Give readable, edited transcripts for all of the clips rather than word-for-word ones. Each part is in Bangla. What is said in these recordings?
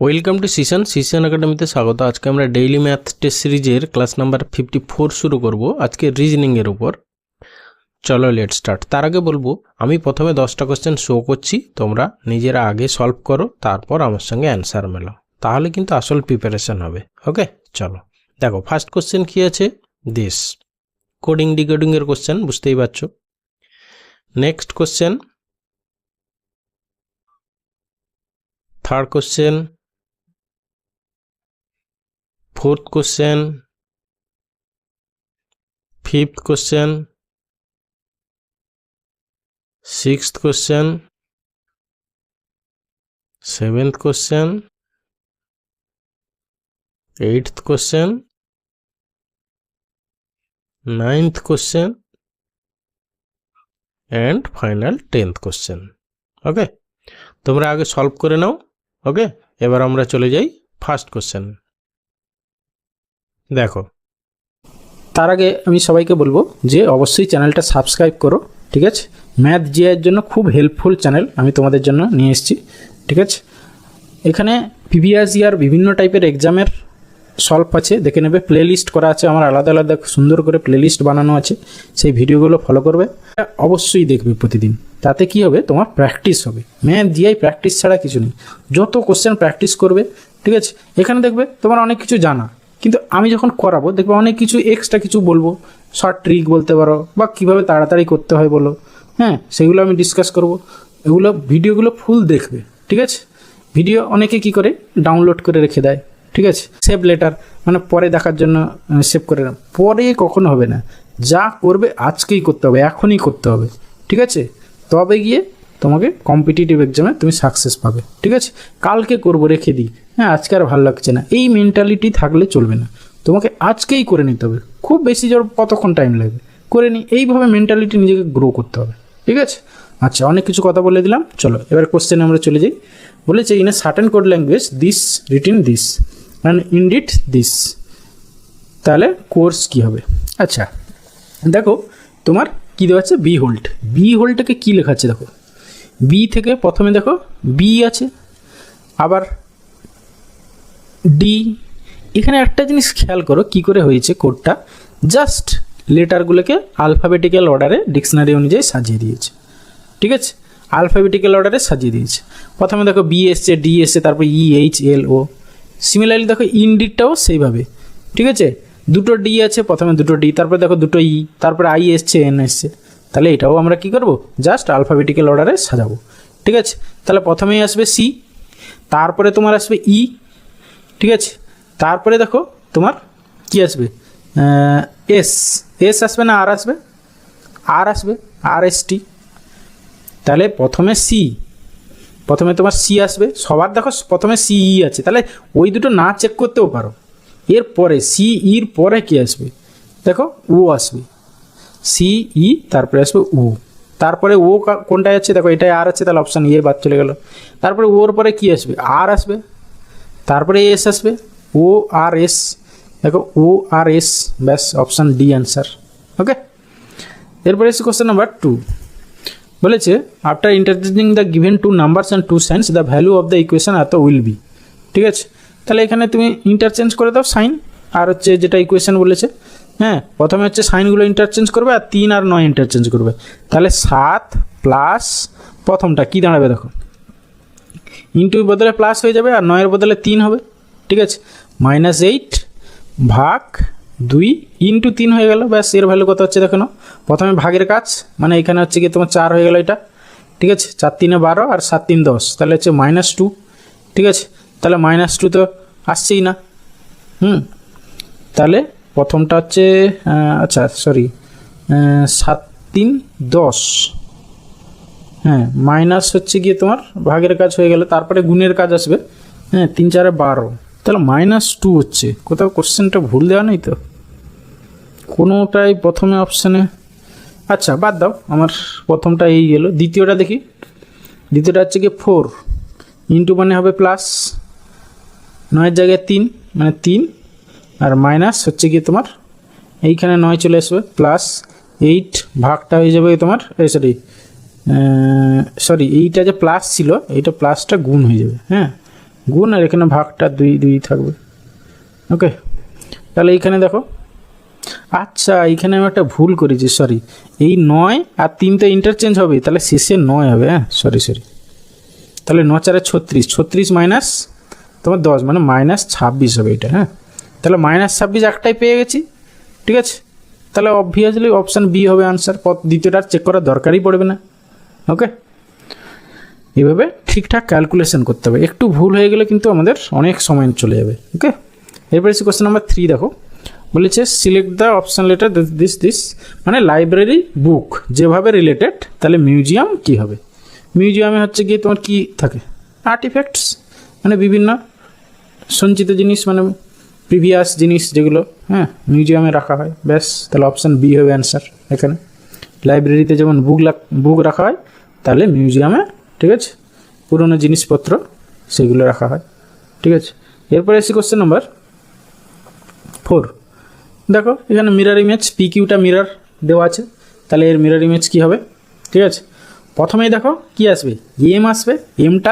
ওয়েলকাম টু সিশন একাডেমিতে স্বাগত। আজকে আমরা ডেইলি ম্যাথ টেস্ট সিরিজের ক্লাস নাম্বার 54 শুরু করব আজকে রিজনিংয়ের উপর। চলো লেট স্টার্ট। তার আগে বলবো আমি প্রথমে 10টা কোশ্চেন শো করছি, তোমরা নিজেরা আগে সলভ করো, তারপর আমার সঙ্গে অ্যান্সার মেলাও, তাহলে কিন্তু আসল প্রিপারেশন হবে। ওকে, চলো দেখো ফার্স্ট কোশ্চেন কি আছে, দিস কোডিং ডিকোডিংয়ের কোশ্চেন, বুঝতেই পারছো। Next question, third question, fourth question, fifth question, sixth question, seventh question, eighth question, ninth question and final 10th question. ওকে, তোমরা আগে সলভ করে নাও। ওকে, এবার আমরা চলে যাই ফার্স্ট কোশ্চেন। দেখো, তার আগে আমি সবাইকে বলবো যে অবশ্যই চ্যানেলটা সাবস্ক্রাইব করো, ঠিক আছে। ম্যাথ জিআইয়ের জন্য খুব হেল্পফুল চ্যানেল আমি তোমাদের জন্য নিয়ে এসেছি, ঠিক আছে। এখানে প্রিভিয়াস ইয়ার বিভিন্ন টাইপের এক্সামের সলভ আছে, দেখে নেবে। প্লে লিস্ট করা আছে আমার, আলাদা আলাদা সুন্দর করে প্লে লিস্ট বানানো আছে, সেই ভিডিওগুলো ফলো করবে, অবশ্যই দেখবে প্রতিদিন। তাতে কি হবে, তোমার প্র্যাকটিস হবে। ম্যাথ জিআই প্র্যাকটিস ছাড়া কিছু নেই। যত কোশ্চেন প্র্যাকটিস করবে, ঠিক আছে, এখানে দেখবে তোমার অনেক কিছু জানা, কিন্তু আমি যখন করাবো দেখবে অনেক কিছু এক্সট্রা কিছু বলবো, শর্ট ট্রিক বলতে পারো, বা কীভাবে তাড়াতাড়ি করতে হয় বলো, হ্যাঁ, সেগুলো আমি ডিসকাস করব। এগুলো ভিডিওগুলো ফুল দেখবে, ঠিক আছে। ভিডিও অনেকে কি করে ডাউনলোড করে রেখে দেয়, ঠিক আছে, সেভ লেটার, মানে পরে দেখার জন্য সেভ করে না, পরে কখনো হবে না। যা করবে আজকেই করতে হবে, এখনই করতে হবে, ঠিক আছে। তবে গিয়ে তোমাকে কম্পিটিটিভ এক্সামে তুমি সাকসেস পাবে, ঠিক আছে। কালকে করবো রেখে দিই, হ্যাঁ আজকে আর ভালো লাগছে না, এই মেন্টালিটি থাকলে চলবে না। তোমাকে আজকেই করে নিতে হবে। খুব বেশি জোর কতক্ষণ টাইম লাগবে, করে নিই, এইভাবে মেন্টালিটি নিজেকে গ্রো করতে হবে, ঠিক আছে। আচ্ছা, অনেক কিছু কথা বলে দিলাম, চলো এবার কোশ্চেনে আমরা চলে যাই। বলেছে in a certain code language this written this and ইনডিট this, তাহলে কোর্স কি হবে? আচ্ছা দেখো, তোমার কী দেওয়া আছে, বি হোল্ড। বি হোল্ডটাকে কী লেখা আছে দেখো, বি থেকে প্রথমে দেখো বি আছে, আবার ডি। এখানে একটা জিনিস খেয়াল করো কী করে হয়েছে কোডটা, জাস্ট লেটারগুলোকে আলফাবেটিক্যাল অর্ডারে ডিকশনারি অনুযায়ী সাজিয়ে দিয়েছে, ঠিক আছে। আলফাবেটিক্যাল অর্ডারে সাজিয়ে দিয়েছে। প্রথমে দেখো বি এসছে, ডি এসছে, তারপর ই, এইচ, এল, ও। সিমিলারলি দেখো ইনডিটটাও সেইভাবে, ঠিক আছে। দুটো ডি আছে, প্রথমে দুটো ডি, তারপরে দেখো দুটো ই, তারপরে আই এসছে, এন এসছে। তাহলে এটাও আমরা কি করব, জাস্ট আলফাবেটিক্যাল অর্ডারে সাজাবো, ঠিক আছে। তাহলে প্রথমেই আসবে সি, তারপরে তোমার আসবে ই, ঠিক আছে। তারপরে দেখো তোমার কি আসবে, এস। এস আসবে না আর আসবে, আর আসবে, আর এস টি। তাহলে প্রথমে সি, প্রথমে তোমার সি আসবে, সবার দেখো প্রথমে সি ই আছে, তাহলে ওই দুটো না চেক করতেও পারো। এরপরে সি ইর পরে কি আসবে দেখো, ও আসবে, সি ই তারপরে আসবে ও, তারপরে ও কোনটায় আছে দেখো, এটাই আর আছে, তাহলে অপশান ই এর বাদ চলে গেল। তারপরে ওর পরে কি আসবে, আর আসবে, তারপরে এস আসবে, ও আর এস, দেখো ও আর এস, ব্যাস অপশান ডি অ্যান্সার। ওকে, এরপরে এসে কোশ্চেন নাম্বার 2। বলেছে after interchanging the given two numbers and two signs the value of the equation it will be, ঠিক আছে। তাহলে এখানে তুমি ইন্টারচেঞ্জ করে দাও সাইন আর হচ্ছে যেটা ইকুয়েশন বলেছে, হ্যাঁ। প্রথমে হচ্ছে সাইনগুলো ইন্টারচেঞ্জ করবে, আর 3 আর 9 ইন্টারচেঞ্জ করবে। তাহলে 7 প্লাস প্রথমটা কী দাঁড়াবে দেখো, ইন্টুর বদলে প্লাস হয়ে যাবে, আর 9-এর বদলে 3 হবে, ঠিক আছে। -8 ভাগ 2 ইন্টু 3 হয়ে গেল, ব্যাস। এর ভ্যালু কত হচ্ছে দেখো না, প্রথমে ভাগের কাজ, মানে এখানে হচ্ছে কি তোমার 4 হয়ে গেল এটা, ঠিক আছে। 4 3 12 আর 7 3 10, তাহলে হচ্ছে -2, ঠিক আছে। তাহলে -2 তো আসছেই না, তাহলে প্রথমটা হচ্ছে আচ্ছা সরি 7 3 10, হ্যাঁ, মাইনাস হচ্ছে গিয়ে তোমার ভাগের কাজ হয়ে গেল, তারপরে গুণের কাজ আসবে, হ্যাঁ, 3 4 12, তাহলে -2 হচ্ছে। কোথাও কোশ্চেনটা ভুল দেওয়া নেই তো কোনোটাই প্রথমে অপশানে? আচ্ছা বাদ দাও, আমার প্রথমটা এই গেল। দ্বিতীয়টা দেখি, দ্বিতীয়টা হচ্ছে গিয়ে 4 ইন্টু মানে হবে প্লাস, 9-এর জায়গায় 3 মানে 3, আর মাইনাস হচ্ছে গিয়ে তোমার এইখানে 9 চলে আসবে, প্লাস 8 ভাগটা হয়ে যাবে তোমার, সরি এইটা যে প্লাস ছিল এইটা প্লাসটা গুণ হয়ে যাবে, হ্যাঁ, গুণ, আর এখানে ভাগটা 2 থাকবে। ওকে, তাহলে এইখানে দেখো, আচ্ছা এইখানে আমি একটা ভুল করেছি, সরি, এই 9 আর 3 তো ইন্টারচেঞ্জ হবে, তাহলে শেষে 9 হবে। হ্যাঁ সরি, তাহলে 9 4 36, 36 মাইনাস তোমার 10 মানে -26 হবে এটা। হ্যাঁ, তাহলে -26 একটাই পেয়ে গেছি। ঠিক আছে, তাহলে অবভিয়াসলি অপশান বি হবে আনসার। দ্বিতীয়টা চেক করার দরকারই পড়বে না। ওকে, এইভাবে ঠিকঠাক ক্যালকুলেশন করতে হবে, একটু ভুল হয়ে গেলে কিন্তু আমাদের অনেক সময় চলে যাবে। ওকে, এরপরে এসে কোশ্চেন নাম্বার 3 দেখো, বলেছে select the option letter this মানে লাইব্রেরি বুক যেভাবে রিলেটেড, তাহলে মিউজিয়াম কি হবে? মিউজিয়ামে হচ্ছে গিয়ে তোমার কি থাকে? আর্টিফ্যাক্টস, মানে বিভিন্ন সঞ্চিত জিনিস, মানে প্রিভিয়াস জিনিস যেগুলো হ্যাঁ মিউজিয়ামে রাখা হয়। ব্যাস, তাহলে অপশান বি হবে অ্যান্সার এখানে। লাইব্রেরিতে যেমন বুক রাখা হয়, তাহলে মিউজিয়ামে ঠিক আছে পুরনো জিনিসপত্র সেগুলো রাখা হয়। ঠিক আছে, এরপরে এসে কোশ্চেন নাম্বার 4 দেখো, এখানে মিরর ইমেজ, পি কিউটা মিরর দেওয়া আছে, তাহলে এর মিরর ইমেজ কী হবে? ঠিক আছে, প্রথমেই দেখো কি আসবে, এম আসবে, এমটা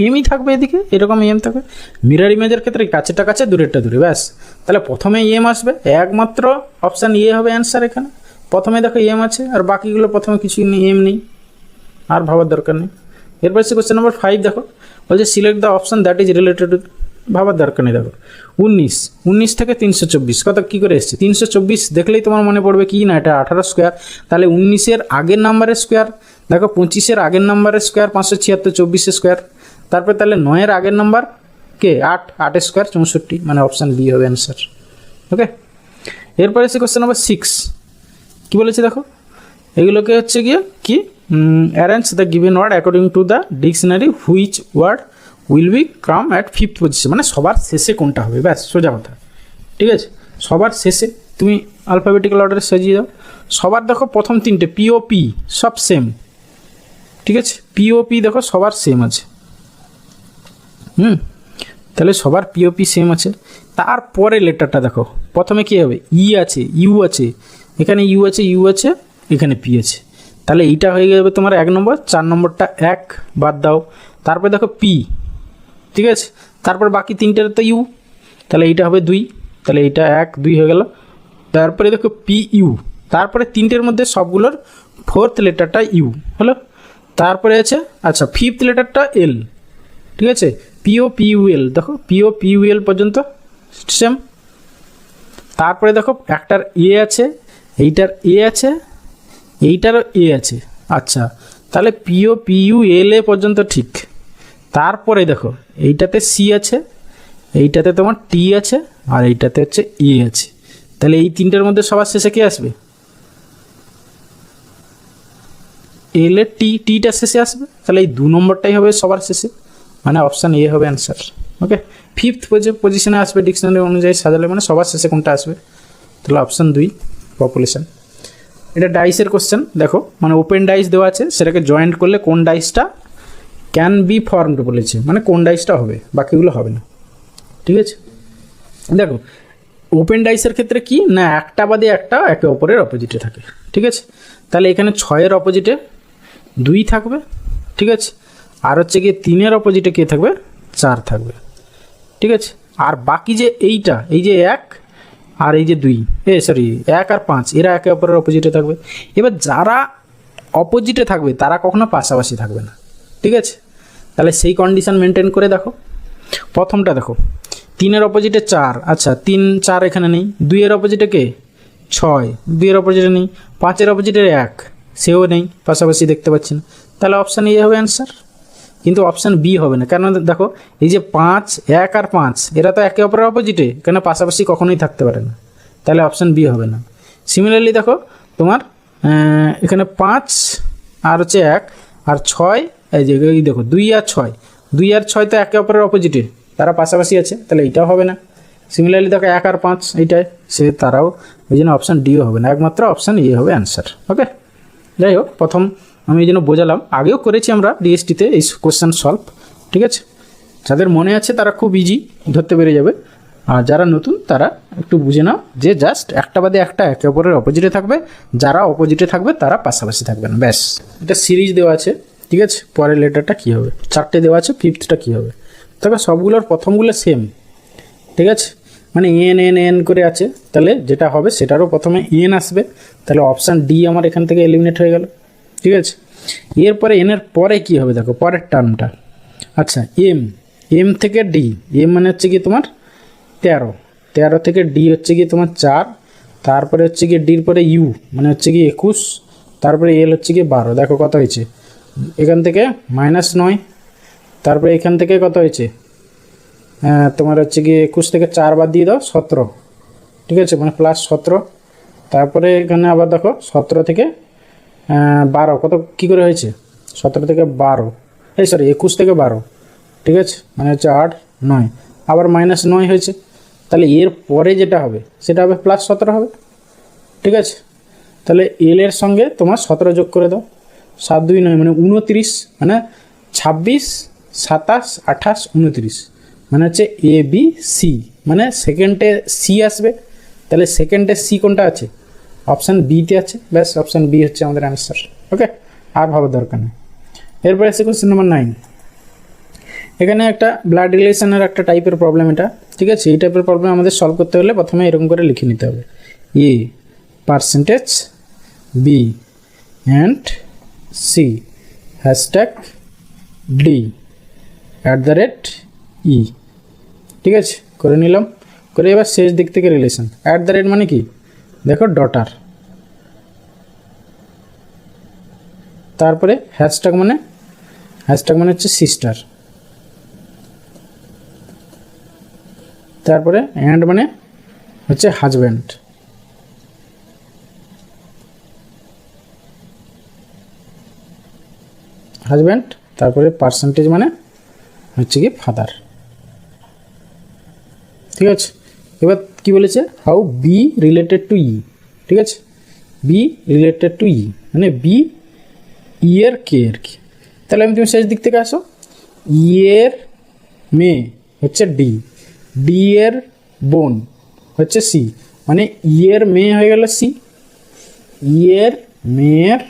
এমই থাকবে, এদিকে এরকম এম থাকবে। মিরর ইমেজের ক্ষেত্রে কাছেটা কাছে দূরেরটা দূরে, ব্যাস। তাহলে প্রথমে এম আসবে, একমাত্র অপশান এ হবে অ্যান্সার এখানে। প্রথমে দেখো এম আছে, আর বাকিগুলো প্রথমে কিছুই নেই, এম নেই, আর ভাবার দরকার নেই। এরপর সে কোশ্চেন নাম্বার 5 দেখো, বলছে select the option that is related, ভাবার দরকার নেই। দেখো 19 থেকে 324 কত কী করে এসছে? 324 দেখলেই তোমার মনে পড়বে কি না, এটা 18 স্কোয়ার, তাহলে 19-এর আগের নাম্বারের স্কোয়ার, দেখো 25-এর আগের নাম্বারের স্কোয়ার 576, 24-এর স্কোয়ার, তারপরে তাহলে 9-এর আগের নাম্বার কে 8-এর স্কোয়ার 64, মানে অপশান বি হবে অ্যান্সার। ওকে, এরপরে এসে কোশ্চেন নাম্বার 6 কী বলেছে দেখো, এগুলোকে হচ্ছে গিয়ে কি arrange the given word according to the dictionary which word will be come at 5th position, মানে সবার শেষে কোনটা হবে, ব্যাস সোজা কথা। ঠিক আছে, সবার শেষে তুমি আলফাবেটিক্যাল অর্ডারে সাজিয়ে দাও। সবার দেখো প্রথম 3টে পিওপি সব সেম। ঠিক আছে, পিওপি দেখো সবার সেম আছে। তাহলে সবার পিওপি সেম আছে। তারপরে লেটারটা দেখো, প্রথমে কী হবে, ই আছে, ইউ আছে, এখানে ইউ আছে, এখানে পি আছে, তাহলে এইটা হয়ে যাবে তোমার 1 নম্বর, 4 নম্বরটা 1 বাদ দাও। তারপরে দেখো পি, ঠিক আছে, তারপর বাকি 3টের তো ইউ, তাহলে এইটা হবে 2, তাহলে এইটা 1 2 হয়ে গেল। তারপরে দেখো পি ইউ, তারপরে 3টের মধ্যে সবগুলোর 4th লেটারটা ইউ হলো। তারপরে আছে আচ্ছা 5th লেটারটা এল। ঠিক আছে, পিও পিইউএল, দেখো পিও পিইউএল পর্যন্ত সেম। তারপরে দেখো একটার এ আছে, এইটার এ আছে, এইটারও এ আছে। আচ্ছা, তাহলে পিও পিইউএল এ পর্যন্ত ঠিক। তারপরে দেখো এইটাতে সি আছে, এইটাতে তোমার টি আছে, আর এইটাতে হচ্ছে এ আছে। তাহলে এই 3টের মধ্যে সবার শেষে কে আসবে? এল এ টিটা শেষে আসবে, তাহলে এই 2 নম্বরটাই হবে সবার শেষে, মানে অপশান এ হবে অ্যান্সার। ওকে, 5th পজিশনে আসবে ডিকশনারি অনুযায়ী সাজালে, মানে সবার শেষে কোনটা আসবে? তাহলে অপশান 2 পপুলেশন। এটা ডাইসের কোশ্চেন দেখো, মানে ওপেন ডাইস দেওয়া আছে, সেটাকে জয়েন্ট করলে কোন ডাইসটা ক্যান বি ফর্মড বলেছে, মানে কোন ডাইসটা হবে, বাকিগুলো হবে না। ঠিক আছে, দেখো ওপেন ডাইসের ক্ষেত্রে কি না, একটা বাদে একটা একে অপরের অপোজিটে থাকে। ঠিক আছে, তাহলে এখানে 6-এর অপোজিটে 2 থাকবে। ঠিক আছে, আর হচ্ছে গিয়ে 3-এর অপোজিটে কে থাকবে? 4 থাকবে। ঠিক আছে, আর বাকি যে এইটা, এই যে 1 আর এই যে 2, 1 আর 5 এরা একে অপরের অপোজিটে থাকবে। এবার যারা অপোজিটে থাকবে তারা কখনো পাশাপাশি থাকবে না। ঠিক আছে, তাহলে সেই কন্ডিশন মেনটেন করে দেখো। প্রথমটা দেখো, 3-এর অপোজিটে 4, আচ্ছা 3 4 এখানে নেই। 2-এর অপোজিটে কে 6, 2-এর অপোজিটে নেই। 5-এর অপোজিটে 1, সেও নেই, পাশাপাশি দেখতে পাচ্ছি না। তাহলে অপশান এ হবে অ্যান্সার, কিন্তু অপশান বি হবে না। কেন দেখো, এই যে 5 1 আর 5 এরা তো একে অপরের অপোজিটে, কেন পাশাপাশি কখনোই থাকতে পারে না, তাহলে অপশান বি হবে না। সিমিলারলি দেখো তোমার এখানে 5 আর হচ্ছে 1 আর 6, এই যে এই দেখো 2 আর 6 তো একে অপরের অপোজিটে, তারা পাশাপাশি আছে, তাহলে এইটাও হবে না। সিমিলারলি দেখো 1 আর 5 এইটাই, তারাও, এই জন্য অপশান ডিও হবে না, একমাত্র অপশান এ হবে অ্যান্সার। ওকে, যাই হোক, প্রথম আমি এই জন্য বোঝালাম, আগেও করেছি আমরা ডিএসটিতে এই কোশ্চেন সলভ। ঠিক আছে, যাদের মনে আছে তারা খুব ইজি ধরতে পেরে যাবে, আর যারা নতুন তারা একটু বুঝে নাও যে জাস্ট একটা বাদে একটা একে অপরের অপোজিটে থাকবে, যারা অপোজিটে থাকবে তারা পাশাপাশি থাকবে না, ব্যাস। এটা সিরিজ দেওয়া আছে। ঠিক আছে, পরের লেটারটা কী হবে? 4টে দেওয়া আছে, 5thটা কী হবে? তবে সবগুলোর প্রথমগুলো সেম, ঠিক আছে, মানে এন এন এন করে আছে, তাহলে যেটা হবে সেটারও প্রথমে এন আসবে, তাহলে অপশান ডি আমার এখান থেকে এলিমিনেট হয়ে গেল, ঠিক আছে। এরপরে এনের পরে কি হবে দেখো, পরের টার্মটা, আচ্ছা এম থেকে ডি, এম মানে হচ্ছে কি তোমার 13 থেকে ডি হচ্ছে কি তোমার 4, তারপরে হচ্ছে কি ডির পরে ইউ মানে হচ্ছে কি 21, তারপরে এল হচ্ছে কি 12, দেখো কত হয়েছে, এখান থেকে -9, তারপরে এখান থেকে কত হয়েছে তোমার হচ্ছে কি 21 থেকে 4 বাদ দিয়ে দাও 17, ঠিক আছে, মানে +17, তারপরে এখানে আবার দেখো 17 থেকে 12 কত কী করে হয়েছে, 17 থেকে 12 21 থেকে 12, ঠিক আছে, মানে হচ্ছে 8 9, আবার -9 হয়েছে, তাহলে এর পরে যেটা হবে সেটা হবে +17 হবে, ঠিক আছে। তাহলে এল এর সঙ্গে তোমার 17 যোগ করে দাও, 7 2 9 মানে 29, মানে 26 27 28 29, মানে হচ্ছে এ বি সি, মানে সেকেন্ডে সি আসবে, তাহলে সেকেন্ডে সি কোনটা আছে, অপশান বিতে আছে, ব্যাস অপশান বি হচ্ছে আমাদের অ্যান্সার। ওকে, আর ভাবার দরকার নেই। এরপরে আছে কোশ্চেন নাম্বার 9। এখানে একটা ব্লাড রিলেশনের একটা টাইপের প্রবলেম এটা, ঠিক আছে। এই টাইপের প্রবলেম আমাদের সলভ করতে হলে প্রথমে এরকম করে লিখে নিতে হবে, A percentage B and C hashtag D @e, ঠিক আছে, করে নিলাম। করে এবার শেষ দিক থেকে রিলেশন, @ মানে কি দেখো ডটার, তারপরে হ্যাশট্যাগ মানে হচ্ছে সিস্টার, তারপরে অ্যান্ড মানে হচ্ছে হাজব্যান্ড, তারপরে পার্সেন্টেজ মানে হচ্ছে কি ফাদার, ঠিক আছে। এবার কি বলেছে, হাউ বি রিলেটেড টু ই, ঠিক আছে, বি রিলেটেড টু ই মানে বি ই এর কে আর কি। তাহলে আমি তুমি শেষ দিক থেকে আসো, ই এর মেয়ে হচ্ছে ডি, ডি এর বোন হচ্ছে সি, মানে ই এর মেয়ে হয়ে গেল সি, ই এর মেয়ের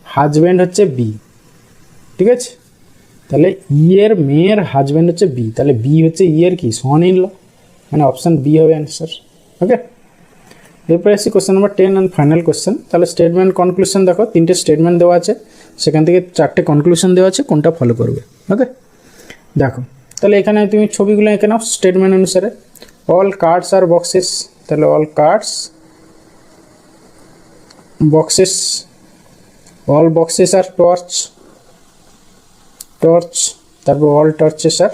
হাজব্যান্ড হচ্ছে বি, ঠিক আছে। তাহলে ই এর মেয়ের হাজব্যান্ড হচ্ছে বি, তাহলে বি হচ্ছে ই এর কি সন ইন ল, মানে অপশান বি হবে অ্যান্সার। ওকে, এরপরে আসছি question number 10 and final question. তাহলে স্টেটমেন্ট কনক্লুশন দেখো, 3টে স্টেটমেন্ট দেওয়া আছে, সেখান থেকে 4টে কনক্লুশন দেওয়া আছে, কোনটা ফলো করবে। ওকে, দেখো তাহলে এখানে তুমি ছবিগুলো এঁকে নাও স্টেটমেন্ট অনুসারে। অল কার্ডস আর বক্সেস, তাহলে all cards boxes, all boxes আর টর্চ, তারপর অল টর্চেস আর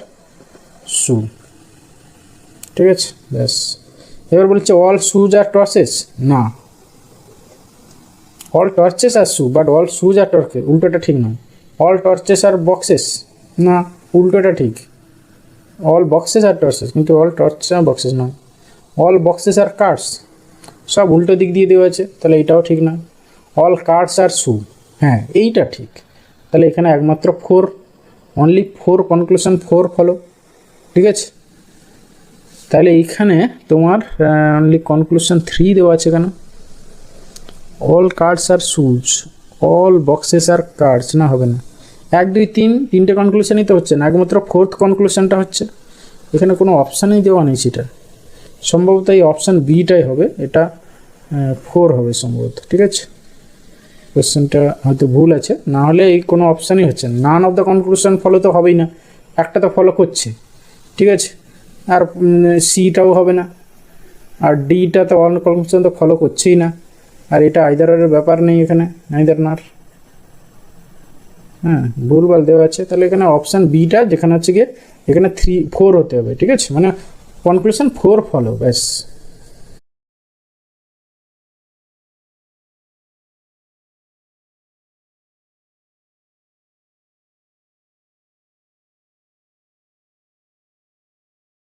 শু, ঠিক আছে, ব্যাস। এবার বলছে অল শুজ আর টর্চেস, না, অল টর্চেস আর শু, বাট অল শুজ আর টর্চেস উল্টোটা ঠিক নয়। অল টর্চেস আর বক্সেস, না, উল্টোটা ঠিক। অল বক্সেস আর টর্চেস, কিন্তু অল টর্চেস আর বক্সেস নয়। অল বক্সেস আর কার্ডস, সব উল্টো দিক দিয়ে দেওয়া আছে, তাহলে এইটাও ঠিক না। অল কার্ডস আর শু, হ্যাঁ এইটা ঠিক। তাহলে এখানে একমাত্র 4, অনলি 4 কনক্লুশন 4 ফলো, ঠিক আছে। তাহলে এইখানে তোমার অনলি কনক্লুশন 3 দেওয়া আছে কেন, অল কার্ডস আর শুজ, অল বক্সেস আর কার্ডস, না হবে না। 1 2 3 তিনটে কনক্লুশনই তো হচ্ছে না, একমাত্র 4th কনক্লুশনটা হচ্ছে, এখানে কোনো অপশানই দেওয়া নেই সেটা, সম্ভবত এই অপশান বিটাই হবে, এটা 4 হবে সম্ভবত, ঠিক আছে। কোয়েশ্চেনটা হয়তো ভুল আছে, না হলে এই কোনো অপশানই হচ্ছে না। None of the conclusion follow তো হবেই না, একটা তো ফলো করছে, ঠিক আছে, আর সিটাও হবে না, আর ডিটা তো অল কনক্লুশন তো ফলো করছেই না, আর এটা আইদারের ব্যাপার নেই এখানে, আইদার নার, হ্যাঁ ভুলভাল দেওয়া আছে। তাহলে এখানে অপশান বিটা যেখানে হচ্ছে গিয়ে এখানে 4 হতে হবে, ঠিক আছে, মানে কনক্লুশন 4 ফলো, ব্যাস।